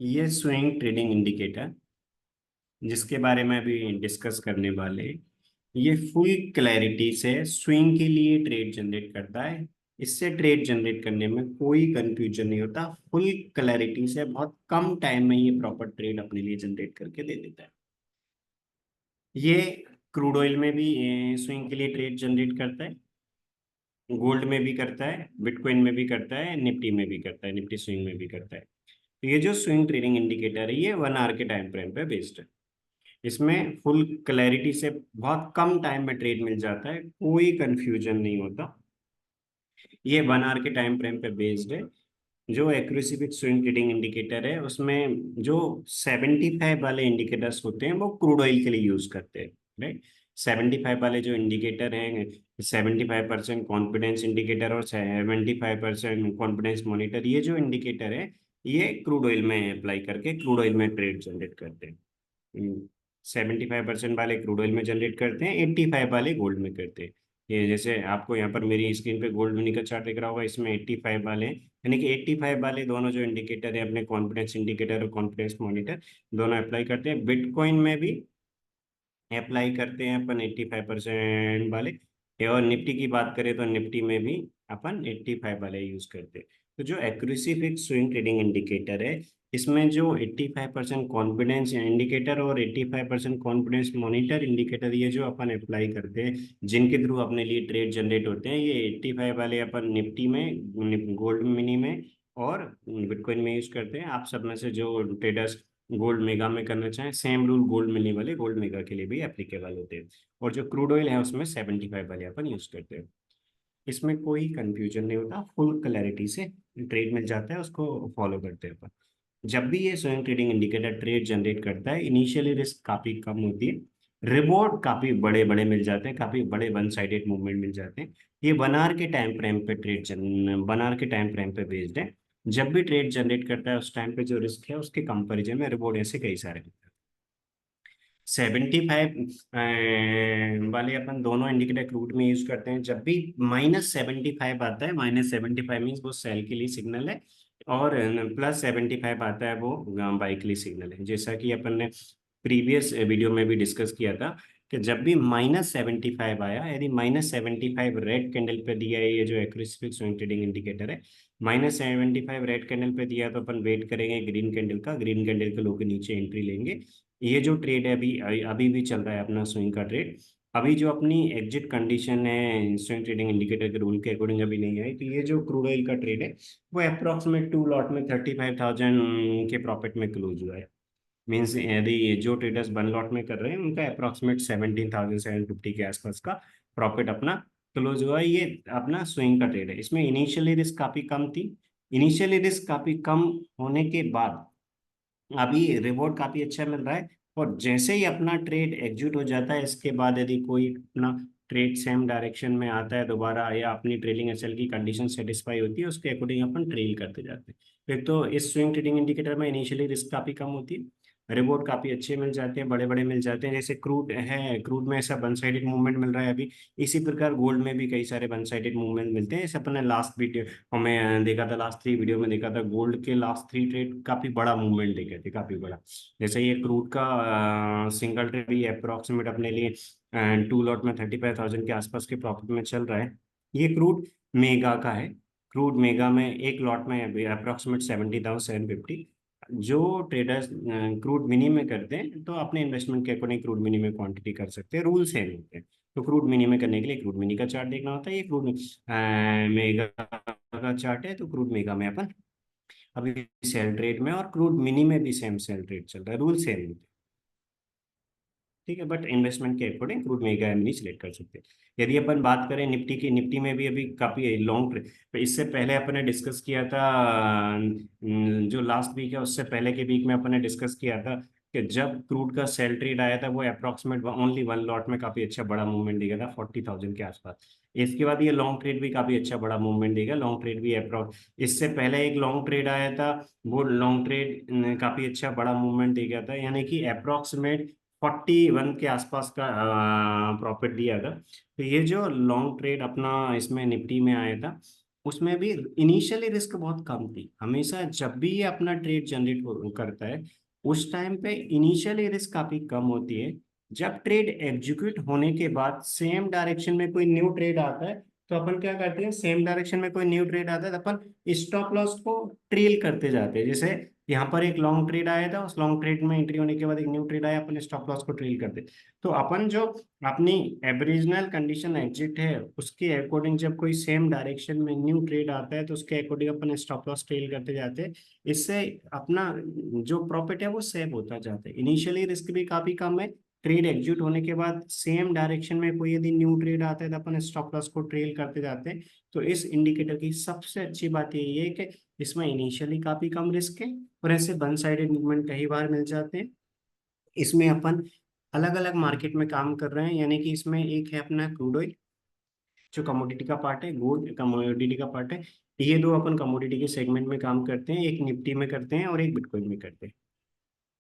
ये swing trading indicator जिसके बारे में अभी डिस्कस करने वाले हैं, ये फुल क्लैरिटी से स्विंग के लिए ट्रेड जनरेट करता है। इससे ट्रेड जनरेट करने में कोई कंफ्यूजन नहीं होता। फुल क्लैरिटी से बहुत कम टाइम में ये प्रॉपर ट्रेड अपने लिए जनरेट करके दे देता है। ये क्रूड ऑयल में भी स्विंग के लिए ट्रेड जनरेट करता है, गोल्ड में भी करता है, बिटकॉइन में भी करता है, निफ्टी में भी करता है, निफ्टी स्विंग में भी करता है। तो ये जो स्विंग ट्रेडिंग इंडिकेटर है ये 1 आवर के टाइम फ्रेम पे बेस्ड है। इसमें फुल क्लैरिटी से बहुत कम टाइम में ट्रेड मिल जाता है, कोई कंफ्यूजन नहीं होता। ये 1 आवर के टाइम फ्रेम पे बेस्ड है। जो accuracy with swing trading indicator है उसमें जो 75 वाले इंडिकेटर्स होते हैं वो क्रूड ऑयल के लिए यूज करते हैं, राइट। 75 वाले जो इंडिकेटर हैं, 75% कॉन्फिडेंस इंडिकेटर और 75% कॉन्फिडेंस मॉनिटर, ये जो इंडिकेटर है ये क्रूड ऑयल में अप्लाई करके क्रूड ऑयल में ट्रेड जनरेट करते हैं। 75% वाले क्रूड ऑयल में जनरेट करते हैं, 85 वाले गोल्ड में करते हैं। ये जैसे आपको यहाँ पर मेरी स्क्रीन पे गोल्ड मनी का चार्ट दिख रहा होगा, इसमें 85 वाले हैं। यानी कि 85 वाले दोनों जो इंडिकेटर है अपने कॉन्फिडेंस इंडिकेटर और कॉन्फिडेंस मॉनिटर दोनों अप्लाई करते हैं। बिटकॉइन में भी अप्लाई करते हैं अपन 85% वाले। और निफ्टी की बात करें तो निफ्टी में भी अपन 85 वाले यूज करते हैं। तो जो accuracy fix swing trading indicator है इसमें जो 85% कॉन्फिडेंस इंडिकेटर और 85% कॉन्फिडेंस मॉनिटर इंडिकेटर ये जो अपन अप्लाई करते हैं, जिनके थ्रू अपने लिए ट्रेड जनरेट होते हैं, ये 85 वाले अपन निफ्टी में, गोल्ड मिनी में और बिटकॉइन में यूज करते हैं। आप सब में से जो ट्रेडर्स गोल्ड मेगा में करना चाहें, सेम रूल गोल्ड मिनी वाले गोल्ड मेगा के लिए भी एप्लीकेबल होते हैं। और जो क्रूड ऑयल है उसमें 75 वाले अपन यूज करते हैं। इसमें कोई कंफ्यूजन नहीं होता, फुल क्लैरिटी से ट्रेड मिल जाता है, उसको फॉलो करते हैं अपन। जब भी ये swing trading indicator trade generate करता है, इनिशियली रिस्क काफी कम होती है, रिवॉर्ड काफी बड़े बड़े मिल जाते हैं, काफी बड़े वन साइडेड मूवमेंट मिल जाते हैं। ये 1 आवर के टाइम फ्रेम पे 1 आवर के टाइम फ्रेम पे बेस्ड है। जब भी ट्रेड जनरेट करता है उस टाइम पे जो रिस्क है उसके कंपैरिजन में रिवॉर्ड ऐसे कई सारे मिलते हैं। 75 वाले अपन दोनों इंडिकेटर क्रूड में यूज करते हैं। जब भी -75 आता है, -75 मीन्स वो सेल के लिए सिग्नल है, और +75 आता है वो बाई के लिए सिग्नल है। जैसा कि अपन ने प्रीवियस वीडियो में भी डिस्कस किया था कि जब भी -75 आया, यदि -75 रेड कैंडल पे दिया है, ये जो एक्यूरेसी स्विंग ट्रेडिंग इंडिकेटर है, -75 रेड कैंडल पे दिया तो अपन वेट करेंगे ग्रीन कैंडल का, ग्रीन कैंडल के लो के नीचे एंट्री लेंगे। ये जो ट्रेड है अभी अभी भी चल रहा है अपना स्विंग का ट्रेड। अभी जो अपनी एग्जिट कंडीशन है स्विंग ट्रेडिंग इंडिकेटर के रूल के अकॉर्डिंग अभी नहीं आई, तो ये जो क्रूड ऑयल का ट्रेड है वो अप्रोक्सीमेट 2 लॉट में 35,000 के प्रॉफिट में क्लोज हुआ है। मीन्स यदि जो ट्रेडर्स 1 लॉट में कर रहे हैं उनका अप्रोक्सीमेट 17,750 के आसपास का प्रॉफिट अपना क्लोज हुआ है। ये अपना स्विंग का ट्रेड है। इसमें इनिशियली रिस्क काफी कम थी। इनिशियली रिस्क काफी कम होने के बाद अभी रिवॉर्ड काफी अच्छा मिल रहा है। और जैसे ही अपना ट्रेड एग्जीक्यूट हो जाता है, इसके बाद यदि कोई अपना ट्रेड सेम डायरेक्शन में आता है दोबारा, या अपनी ट्रेलिंग एसएल की कंडीशन सेटिस्फाई होती है, उसके अकॉर्डिंग अपन ट्रेल करते जाते हैं। एक तो इस स्विंग ट्रेडिंग इंडिकेटर में इनिशियली रिस्क काफी कम होती है, रिवॉर्ड काफी अच्छे मिल जाते हैं, बड़े बड़े मिल जाते हैं। जैसे क्रूड है, क्रूड में ऐसा वन साइडेड मूवमेंट मिल रहा है अभी, इसी प्रकार गोल्ड में भी कई सारे वन साइडेड मूवमेंट मिलते हैं। जैसे अपने लास्ट वीडियो हमें देखा था, लास्ट 3 वीडियो में देखा था, गोल्ड के लास्ट 3 ट्रेड काफी बड़ा मूवमेंट देखे थे, काफी बड़ा। जैसे ये क्रूड का सिंगल ट्रेड भी अप्रोक्सीमेट अपने लिए 2 लॉट में 35,000 के आसपास के प्रॉफिट में चल रहा है। ये क्रूड मेगा का है। क्रूड मेगा में एक लॉट में अप्रोक्सीमेट 70,750। जो ट्रेडर्स क्रूड मिनी में करते हैं तो अपने इन्वेस्टमेंट के अकॉर्डिंग क्रूड मिनी में क्वांटिटी कर सकते हैं, रूल सेम होते हैं। तो क्रूड मिनी में करने के लिए क्रूड मिनी का चार्ट देखना होता है। ये क्रूड मेगा का चार्ट है, तो क्रूड मेगा में अपन अभी सेल ट्रेड में, और क्रूड मिनी में भी सेम सेल ट्रेड चल रहा है, रूल सेम होते हैं। ठीक है, बट इन्वेस्टमेंट के अकॉर्डिंग क्रूड मेगा एम नहीं सिलेक्ट कर सकते। यदि अपन बात करें निफ्टी की, निफ्टी में भी अभी काफी लॉन्ग ट्रेड, तो इससे पहले अपन ने डिस्कस किया था, जो लास्ट वीक है उससे पहले के वीक में अपन ने डिस्कस किया था कि जब क्रूड का सेल ट्रेड आया था वो अप्रोक्सीमेट ओनली 1 लॉट में काफी अच्छा बड़ा मूवमेंट देगा था 40,000 के आसपास। इसके बाद ये लॉन्ग ट्रेड भी काफी अच्छा बड़ा मूवमेंट देगा, लॉन्ग ट्रेड भी अप्रोक्स, इससे पहले एक लॉन्ग ट्रेड आया था, वो लॉन्ग ट्रेड काफी अच्छा बड़ा मूवमेंट दे गया था, यानी कि अप्रोक्सीमेट 41 के आसपास का प्रॉफिट दिया था। तो ये जो लॉन्ग ट्रेड अपना इसमें निफ्टी में आया था, उसमें भी इनिशियली रिस्क बहुत कम थी। हमेशा जब भी ये अपना ट्रेड जनरेट करता है उस टाइम पे इनिशियली रिस्क काफी कम होती है। जब ट्रेड एग्जीक्यूट होने के बाद सेम डायरेक्शन में कोई न्यू ट्रेड आता है तो अपन क्या करते हैं, सेम डायरेक्शन में कोई न्यू ट्रेड आता है तो अपन स्टॉप लॉस को ट्रेल करते जाते हैं। जैसे यहाँ पर एक लॉन्ग ट्रेड आया था, उस लॉन्ग ट्रेड में एंट्री होने के बाद एक न्यू ट्रेड आया, अपन स्टॉप लॉस को ट्रेल करते। तो अपन जो अपनी एवरेजनल कंडीशन एग्जिट है उसके अकॉर्डिंग जब कोई सेम डायरेक्शन में न्यू ट्रेड आता है तो उसके अकॉर्डिंग अपन स्टॉप लॉस ट्रेल करते जाते हैं। इससे अपना जो प्रॉफिट है वो सेव होता जाता है। इनिशियली रिस्क भी काफी कम है। ट्रेड एग्जीक्यूट होने के बाद सेम डायरेक्शन में कोई यदि न्यू ट्रेड आता है तो अपन स्टॉप लॉस को ट्रेल करते जाते हैं। तो इस इंडिकेटर की सबसे अच्छी बात यही है कि इसमें इनिशियली काफी कम रिस्क है और ऐसे वन साइडेड मूवमेंट कई बार मिल जाते हैं। इसमें अपन अलग अलग मार्केट में काम कर रहे हैं, यानी कि इसमें एक है अपना क्रूड ऑयल जो कमोडिटी का पार्ट है, गोल्ड कमोडिटी का पार्ट है। ये दो अपन कमोडिटी के सेगमेंट में काम करते हैं, एक निफ्टी में करते हैं और एक बिटकॉइन में करते हैं।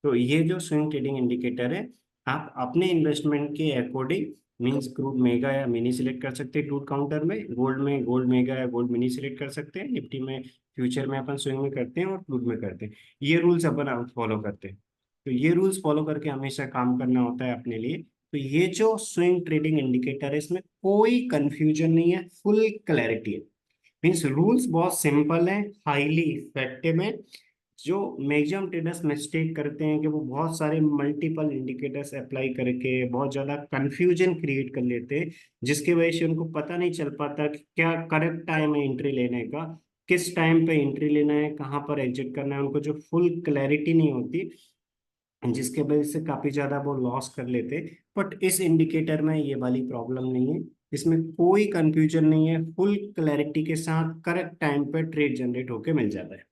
तो ये जो स्विंग ट्रेडिंग इंडिकेटर है आप अपने इन्वेस्टमेंट के अकॉर्डिंग मींस क्रूड मेगा या मिनी सिलेक्ट कर सकते हैं क्रूड काउंटर में गोल्ड मेगा या गोल्ड मिनी सिलेक्ट कर सकते हैं। निफ्टी में फ्यूचर में अपन स्विंग में करते हैं और क्रूड में करते हैं। ये रूल्स अपन फॉलो करते हैं। तो ये रूल्स फॉलो करके हमेशा काम करना होता है अपने लिए। तो ये जो स्विंग ट्रेडिंग इंडिकेटर है इसमें कोई कंफ्यूजन नहीं है, फुल क्लैरिटी है। मीन्स रूल्स बहुत सिंपल है, हाईली इफेक्टिव है। जो मैक्सिमम ट्रेडर्स मिस्टेक करते हैं कि वो बहुत सारे मल्टीपल इंडिकेटर्स अप्लाई करके बहुत ज्यादा कंफ्यूजन क्रिएट कर लेते हैं, जिसकी वजह से उनको पता नहीं चल पाता कि क्या करेक्ट टाइम है एंट्री लेने का, किस टाइम पे एंट्री लेना है, कहाँ पर एग्जिट करना है। उनको जो फुल क्लैरिटी नहीं होती जिसके वजह से काफी ज्यादा वो लॉस कर लेते। बट इस इंडिकेटर में ये वाली प्रॉब्लम नहीं है। इसमें कोई कंफ्यूजन नहीं है, फुल क्लैरिटी के साथ करेक्ट टाइम पे ट्रेड जनरेट होके मिल जाता है।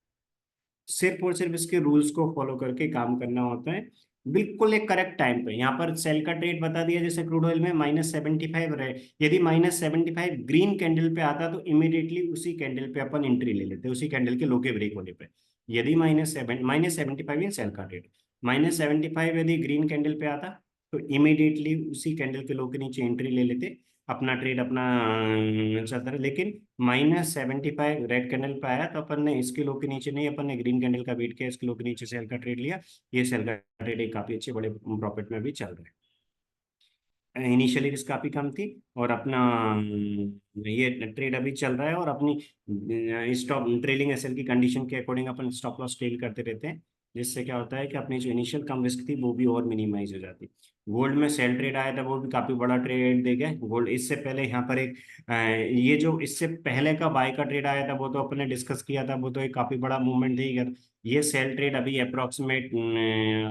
सिर्फ और सिर्फ इसके रूल्स को फॉलो करके काम करना होता है बिल्कुल एक करेक्ट टाइम पे। यहाँ पर सेल का ट्रेड बता दिया, जैसे क्रूड ऑयल में -75 रहे, यदि -75 ग्रीन कैंडल पे आता तो इमीडिएटली उसी कैंडल पे अपन एंट्री ले लेते, उसी कैंडल के लो के ब्रेक होने पे। यदि -75 इन सेल का ट्रेड -75 यदि ग्रीन कैंडल पे आता तो इमीडिएटली उसी कैंडल के लो के नीचे एंट्री ले लेते, अपना ट्रेड अपना चलता रहा। लेकिन -75 रेड कैंडल पे आया तो अपन ने इसके लो के नीचे नहीं, अपन ने ग्रीन कैंडल का वेट किया, इसके लो के नीचे सेल का ट्रेड लिया। ये सेल का ट्रेड एक काफी अच्छे बड़े प्रॉफिट में भी चल रहा है। इनिशियली रिस्क काफी कम थी और अपना ये ट्रेड अभी चल रहा है और अपनी स्टॉप ट्रेलिंग एसएल की कंडीशन के अकॉर्डिंग अपन स्टॉप लॉस ट्रेल करते रहते हैं। जिससे क्या होता है कि अपनी जो इनिशियल कम रिस्क थी वो भी और मिनिमाइज हो जाती। गोल्ड में सेल ट्रेड आया था, वो भी काफी बड़ा ट्रेड दे गया गोल्ड। इससे पहले यहाँ पर एक ये जो इससे पहले का बाय का ट्रेड आया था वो तो अपने डिस्कस किया था, वो तो एक काफी बड़ा मूवमेंट दे गया था। ये सेल ट्रेड अभी अप्रोक्सीमेट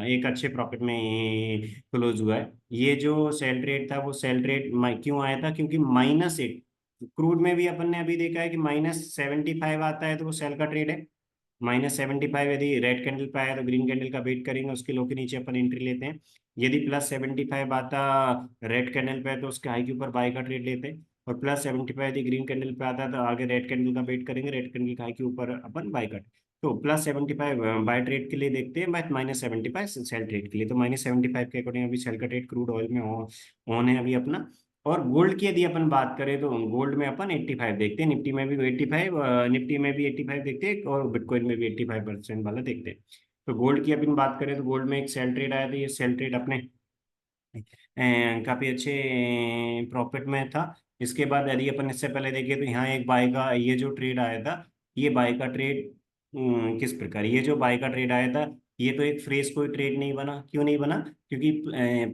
एक अच्छे प्रॉफिट में क्लोज हुआ है। ये जो सेल ट्रेड था वो सेल ट्रेड क्यों आया था, क्योंकि -8 क्रूड में भी अपन ने अभी देखा है कि -75 आता है तो वो सेल का ट्रेड है। -75 यदि रेड कैंडल पे आया तो ग्रीन कैंडल का वेट करेंगे, उसके लो के नीचे अपन एंट्री लेते हैं। यदि +75 आता रेड कैंडल पे तो उसके हाई के ऊपर बाय का ट्रेड लेते हैं। और +75 यदि ग्रीन कैंडल पे आता है तो आगे रेड कैंडल का वेट करेंगे, रेड कैंडल का हाई के ऊपर अपन बाय का। तो +75 बाय ट्रेड के लिए देखते हैं, बट -75 सेल ट्रेड के लिए। तो -75 के अकॉर्डिंग अभी सेल का ट्रेड क्रूड ऑयल में ऑन है अभी अपना। और गोल्ड की यदि अपन बात करें तो गोल्ड में अपन 85 देखते हैं, निफ्टी में भी 85, निफ्टी में भी 85 देखते हैं और बिटकॉइन में भी 85% वाला देखते हैं। तो गोल्ड की अपन बात करें तो गोल्ड में एक सेल ट्रेड आया था, ये सेल ट्रेड अपने काफी अच्छे प्रॉफिट में था। इसके बाद यदि अपन इससे पहले देखें तो यहाँ एक बाय का ये जो ट्रेड आया था, ये बाय का ट्रेड किस प्रकार, ये जो बाय का ट्रेड आया था ये तो एक फ्रेश कोई ट्रेड नहीं बना। क्यों नहीं बना, क्योंकि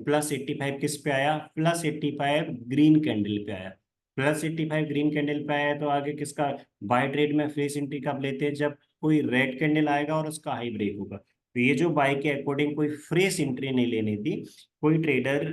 +85 किस पे आया, +85 ग्रीन कैंडल पे आया। +85 ग्रीन कैंडल पे आया तो आगे किसका बाय ट्रेड में फ्रेश एंट्री कब लेते हैं, जब कोई रेड कैंडल आएगा और उसका हाई ब्रेक होगा। तो ये जो बाय के अकॉर्डिंग कोई फ्रेश एंट्री नहीं लेनी थी। कोई ट्रेडर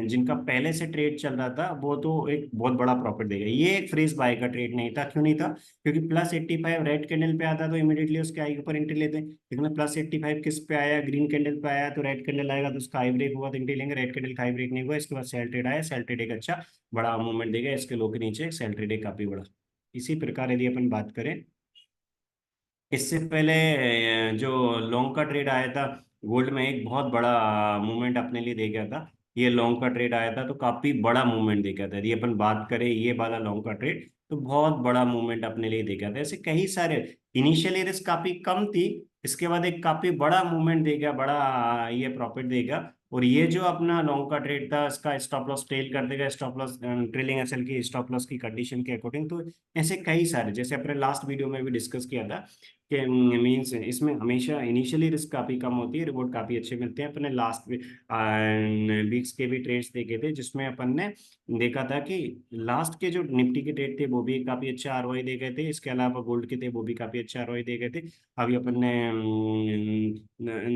जिनका पहले से ट्रेड चल रहा था वो तो एक बहुत बड़ा प्रॉफिट देगा। ये एक फ्रेश बाय का ट्रेड नहीं था। क्यों नहीं था, क्योंकि +85 रेड कैंडल पे आता तो इमीडिएटली उसके आई के ऊपर एंट्री लेते हैं। लेकिन +85 किस पे आया, ग्रीन कैंडल पे आया तो रेड कैंडल आएगा तो उसका हाई ब्रेक हुआ तो एंट्री लेंगे। रेड कैंडल का हाई ब्रेक नहीं हुआ, इसके बाद सेल ट्रेड आया, सेल ट्रेड एक अच्छा बड़ा मूवमेंट देगा, इसके लो के नीचे सेल ट्रेड एक काफी बड़ा। इसी प्रकार यदि अपन बात करें इससे पहले जो लॉन्ग का ट्रेड आया था गोल्ड में, एक बहुत बड़ा मूवमेंट अपने लिए दे गया था। ये लॉन्ग का ट्रेड आया था तो काफी बड़ा मूवमेंट देखा था। यदि अपन बात करें ये वाला लॉन्ग का ट्रेड, तो बहुत बड़ा मूवमेंट अपने लिए देखा था। ऐसे कई सारे, इनिशियली रिस्क काफी कम थी, इसके बाद एक काफी बड़ा मूवमेंट देगा, बड़ा ये प्रॉफिट देगा। और ये जो अपना लॉन्ग का ट्रेड था, इसका स्टॉप लॉस ट्रेल कर देगा, स्टॉप लॉस ट्रेलिंग एसएल की स्टॉप लॉस की कंडीशन के अकॉर्डिंग। तो ऐसे कई सारे, जैसे अपने लास्ट वीडियो में भी डिस्कस किया था कि मीन्स इसमें हमेशा इनिशियली रिस्क काफी कम होती है, रिवॉर्ड काफी अच्छे मिलते हैं। अपने लास्ट वीक्स के भी ट्रेड्स देखे थे, जिसमें अपन ने देखा था कि लास्ट के जो निफ्टी के ट्रेड थे वो भी काफी अच्छा आरओआई दे गए थे, इसके अलावा गोल्ड के थे वो भी काफी अच्छा आरओआई दे गए थे। अभी अपन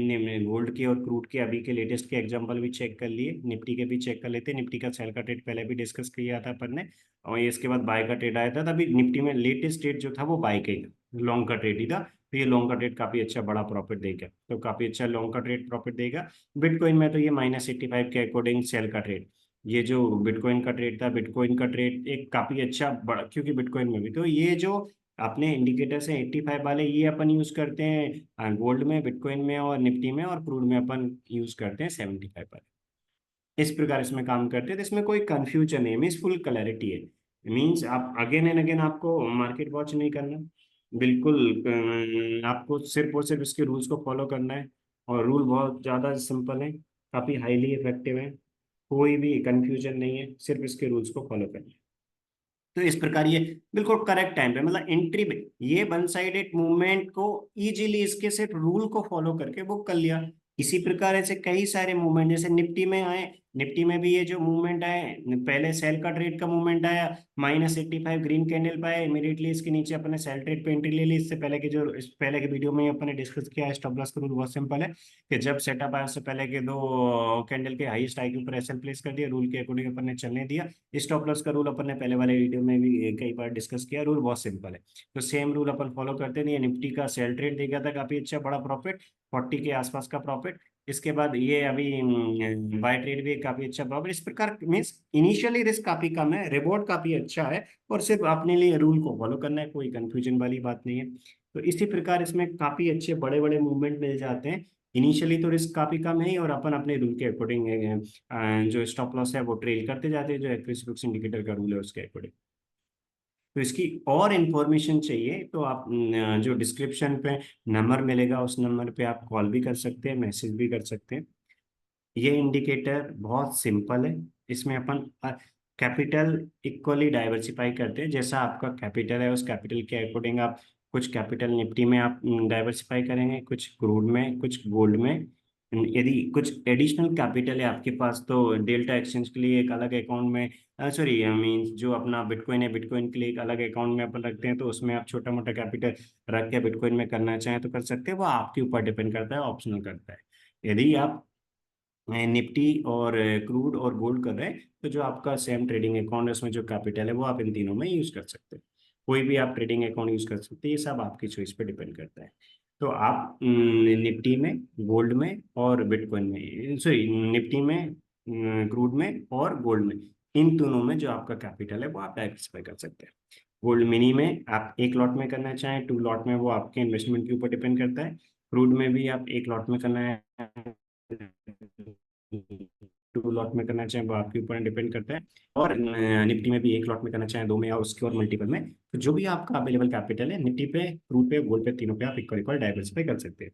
ने गोल्ड के और क्रूड के अभी के लेटेस्ट के एग्जांपल भी चेक कर लिए, निफ्टी के भी चेक कर लेते। निफ्टी का सेल का ट्रेड पहले भी डिस्कस किया था अपन ने, और ये इसके बाद बाय का ट्रेड आया था। तभी निफ्टी में लेटेस्ट ट्रेड जो था वो बाय का ही था, लॉन्ग का ट्रेड ही था। तो ये लॉन्ग का ट्रेड काफी अच्छा बड़ा प्रॉफिट देगा, तो काफी अच्छा लॉन्ग का ट्रेड प्रॉफिट देगा। बिटकॉइन में तो ये -85 के अकॉर्डिंग सेल का ट्रेड, ये जो बिटकॉइन का ट्रेड था, बिटकॉइन का ट्रेड एक काफी अच्छा बड़ा, क्योंकि बिटकॉइन में भी तो ये जो अपने इंडिकेटर्स हैं 85 वाले, ये अपन यूज करते हैं गोल्ड में, बिटकॉइन में और निफ्टी में, और क्रूड में अपन यूज करते हैं 75 वाले। इस प्रकार इसमें काम करते हैं, तो इसमें कोई कंफ्यूजन नहीं, मीन्स फुल क्लैरिटी है। मीन्स आप अगेन एंड अगेन आपको मार्केट वॉच नहीं करना, बिल्कुल आपको सिर्फ और सिर्फ इसके रूल्स को फॉलो करना है। और रूल बहुत ज़्यादा सिंपल है, काफ़ी हाईली इफेक्टिव है, कोई भी कंफ्यूजन नहीं है, सिर्फ इसके रूल्स को फॉलो करना है। तो इस प्रकार ये बिल्कुल करेक्ट टाइम पे, मतलब एंट्री में ये वन साइडेड मूवमेंट को इजीली इसके सिर्फ रूल को फॉलो करके बुक कर लिया। इसी प्रकार ऐसे कई सारे मूवमेंट जैसे निफ्टी में आए, निफ्टी में भी ये जो मूवमेंट आए, पहले सेल का ट्रेड का मूवमेंट आया, -85 ग्रीन कैंडल पाए, इमीडिएटली इसके नीचे अपने सेल ट्रेड पे एंट्री ले ली। इससे पहले के जो इस पहले के वीडियो में अपने डिस्कस किया है, स्टॉप लॉस का रूल बहुत सिंपल है कि जब सेटअप आया उससे पहले के दो कैंडल के हाईएस्ट हाई के ऊपर एसएल प्लेस कर दिया, रूल के अकॉर्डिंग अपन ने चलने दिया। स्टॉप लॉस का रूल अपन ने पहले वाले वीडियो में भी कई बार डिस्कस किया, रूल बहुत सिंपल है। तो सेम रूल अपन फॉलो करते नहीं, निफ्टी का सेल ट्रेड देखा था काफी अच्छा बड़ा प्रॉफिट, 40 के आसपास का प्रॉफिट। इसके बाद ये अभी बाय ट्रेड भी काफी अच्छा प्रॉफिट। इस प्रकार मीन्स इनिशियली रिस्क काफी कम है, रिवॉर्ड काफी अच्छा है, और सिर्फ अपने लिए रूल को फॉलो करना है, कोई कंफ्यूजन वाली बात नहीं है। तो इसी प्रकार इसमें काफी अच्छे बड़े बड़े मूवमेंट मिल जाते हैं। इनिशियली तो रिस्क काफी कम है, और अपन अपने रूल के अकॉर्डिंग जो स्टॉप लॉस है वो ट्रेल करते जाते हैं, जो एक्विस बुक्स इंडिकेटर का रूल है उसके अकॉर्डिंग। तो इसकी और इन्फॉर्मेशन चाहिए तो आप जो डिस्क्रिप्शन पे नंबर मिलेगा, उस नंबर पे आप कॉल भी कर सकते हैं, मैसेज भी कर सकते हैं। ये इंडिकेटर बहुत सिंपल है, इसमें अपन कैपिटल इक्वली डाइवर्सिफाई करते हैं। जैसा आपका कैपिटल है उस कैपिटल के अकॉर्डिंग आप कुछ कैपिटल निफ्टी में आप डाइवर्सिफाई करेंगे, कुछ क्रूड में, कुछ गोल्ड में। यदि कुछ एडिशनल कैपिटल है आपके पास तो डेल्टा एक्सचेंज के लिए एक अलग अकाउंट में, सॉरी मीन्स जो अपना बिटकॉइन है, बिटकॉइन के लिए एक अलग अकाउंट में अपन रखते हैं, तो उसमें आप छोटा मोटा कैपिटल रख के बिटकॉइन में करना चाहें तो कर सकते हैं, वो आपके ऊपर डिपेंड करता है, ऑप्शनल करता है। यदि आप निफ्टी और क्रूड और गोल्ड कर रहे हैं, तो जो आपका सेम ट्रेडिंग अकाउंट है उसमें जो कैपिटल है वो आप इन तीनों में यूज कर सकते हैं। कोई भी आप ट्रेडिंग अकाउंट यूज कर सकते हैं, ये सब आपकी चॉइस पे डिपेंड करता है। तो आप निफ्टी में, गोल्ड में और बिटकॉइन में, सॉरी निफ्टी में, क्रूड में और गोल्ड में, इन तीनों में जो आपका कैपिटल है वो आप डाइवर्सिफाई कर सकते हैं। गोल्ड मिनी में आप एक लॉट में करना चाहें, 2 लॉट में, वो आपके इन्वेस्टमेंट के ऊपर डिपेंड करता है। क्रूड में भी आप एक लॉट में करना है, 2 लॉट में करना चाहें वो आपके ऊपर डिपेंड करता है। और निफ्टी में भी एक लॉट में करना चाहें, 2 में, या उसके और मल्टीपल में, तो जो भी आपका अवेलेबल कैपिटल है निफ्टी पे, क्रूड पे, गोल्ड पे, तीनों पे आप इक्वल इक्वल डाइवर्सिफाई कर सकते हैं।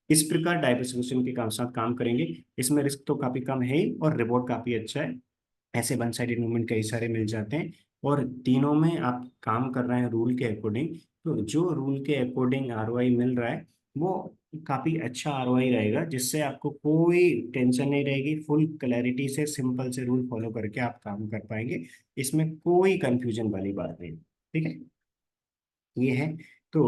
इस प्रकार डाइवर्सिफिकेशन के काम साथ काम करेंगे, इसमें रिस्क तो काफी कम है ही और रिवॉर्ड काफी अच्छा है। ऐसे वन साइडेड मूवमेंट कई सारे मिल जाते हैं, और तीनों में आप काम कर रहे हैं रूल के अकॉर्डिंग, तो जो रूल के अकॉर्डिंग आरओआई मिल रहा है वो काफी अच्छा आरओआई रहेगा, जिससे आपको कोई टेंशन नहीं रहेगी। फुल क्लैरिटी से सिंपल से रूल फॉलो करके आप काम कर पाएंगे, इसमें कोई कंफ्यूजन वाली बात नहीं। ठीक है, ये है। तो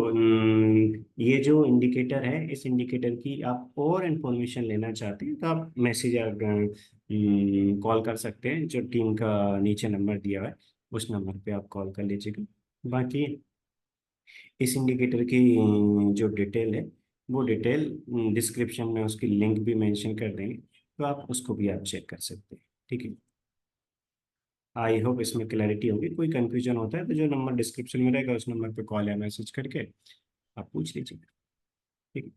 ये जो इंडिकेटर है, इस इंडिकेटर की आप और इन्फॉर्मेशन लेना चाहते हैं तो आप मैसेज या कॉल कर सकते हैं, जो टीम का नीचे नंबर दिया हुआ है उस नंबर पे आप कॉल कर लीजिएगा। बाकी इस इंडिकेटर की जो डिटेल है, वो डिटेल डिस्क्रिप्शन में उसकी लिंक भी मेंशन कर देंगे, तो आप उसको भी आप चेक कर सकते हैं। ठीक है, आई होप इसमें क्लैरिटी होगी। कोई कंफ्यूजन होता है तो जो नंबर डिस्क्रिप्शन में रहेगा उस नंबर पे कॉल या मैसेज करके आप पूछ लीजिए। ठीक है।